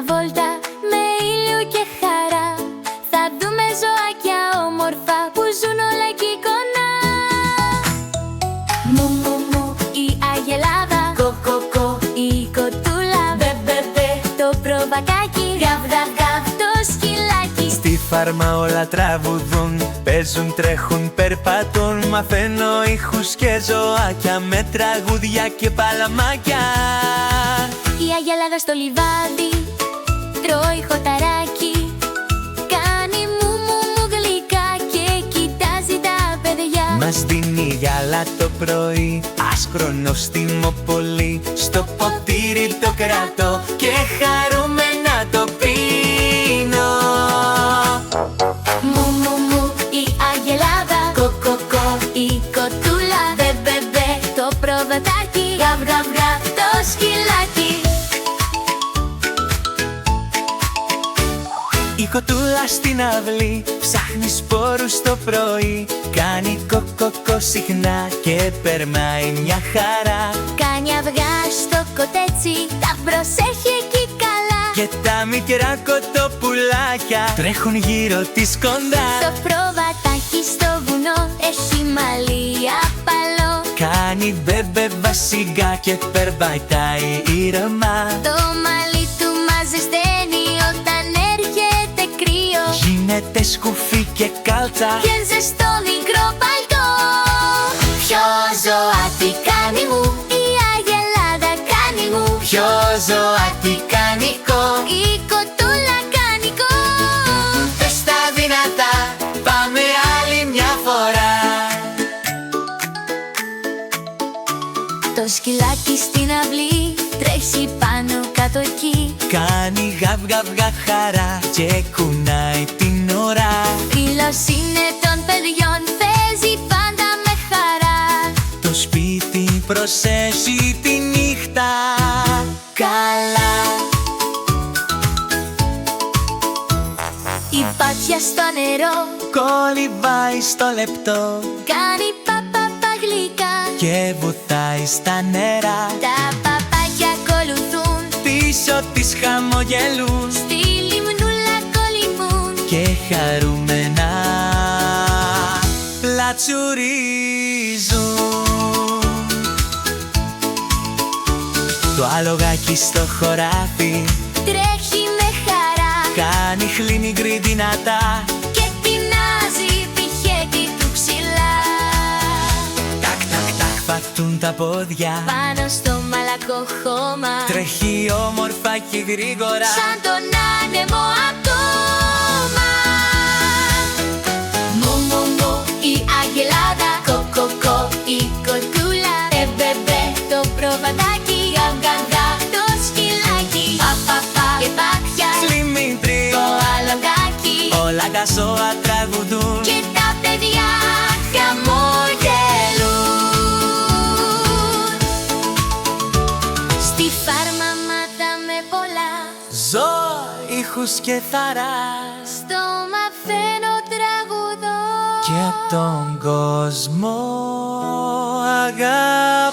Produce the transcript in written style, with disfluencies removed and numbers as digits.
μια βόλτα με ήλιο και χαρά. Θα δούμε ζωάκια όμορφα που ζουν όλα εκεί κοντά. Μου μου μου η αγελάδα, κο κο κο η κοτούλα, μπε μπε μπε το προβακάκι, γαβ γαβ γαβ το σκυλάκι. Στη φάρμα όλα τραγουδούν, παίζουν, τρέχουν, περπατούν. Μαθαίνω ήχους και ζωάκια με τραγούδια και παλαμάκια. Η αγελάδα στο λιβάδι τρώει χορταράκι, κάνει μου μου μου γλυκά και κοιτάζει τα παιδιά. Μας δίνει γάλα το πρωί, άσπρο νόστιμο πολύ. Στο ποτήρι το κρατώ και χαρούμενα το πίνω. Μου μου μου η αγελάδα, κο κο κο η κοτούλα, μπε μπε μπε το προβατάκι, γαβ γαβ γαβ το σκυλάκι. Η κοτούλα στην αυλή ψάχνει σπόρους το πρωί. Κάνει κοκοκο συχνά και περνάει μια χαρά. Κάνει αυγά στο κοτέτσι, τα προσέχει εκεί καλά. Και τα μικρά κοτοπουλάκια τρέχουν γύρω της κοντά. Το προβατάκι στο βουνό έχει μαλλί απαλό. Κάνει μπέμπε βασικά και περπατάει ήρεμα. Το μαλλί του μας ζεσταίνει όταν έρχεται κρύο. Γίνεται σκουφί και κάλτσα Και ζεστό μικρό παλτό. Ποιο ζωάτι κάνει μου, η αγελάδα κάνει μου. Ποιο ζωάτι κάνει κο, Η κοτούλα κάνει κο. πες τα δυνατά, πάμε άλλη μια φορά. Το σκυλάκι στην αυλή τρέχει πάνω κάτω εκεί. Κάνει γαβ γαβ γαβ χαρά και κουνάει την ώρα. Φίλος είναι των παιδιών, παίζει πάντα με χαρά. Το σπίτι προσέχει τη νύχτα καλά. Η πάτια στο νερό Κολυμπάει στο λεπτό κάνει παπαπα γλυκά. και βουτάει στα νερά. Τα παπάκια ακολουθούν, Πίσω της χαμογελούν στη λιμνούλα κολυμούν. και χαρούμενα πλατσουρίζουν. Το άλογάκι στο χωράφι Τρέχει με χαρά κάνει χλιμικρή δυνατά. και πεινάζει πηχέτη του ψηλά. Τακ τακ τακ πατούν τα πόδια. Πάνω στο μαλακό χώμα Τρέχει όμορφα και γρήγορα σαν τον άνεμο ακόμα. Μου μου μου η αγελάδα, κο κο κο η κοτούλα, μπε μπε το προβατάκι, γαβ γαβ γαβ το σκυλάκι. Πα πα πα και πάτια Σλιμίτρι, το αλογάκι. όλα τα ζώα τραγουδούν Και τα παιδιά χαμογελούν. Στη φάρμα μάθαμε πολλά, ζώα, ήχους και θαρά. στο μαθαίνω τραγουδό. Και απ' τον κόσμο αγαπώ.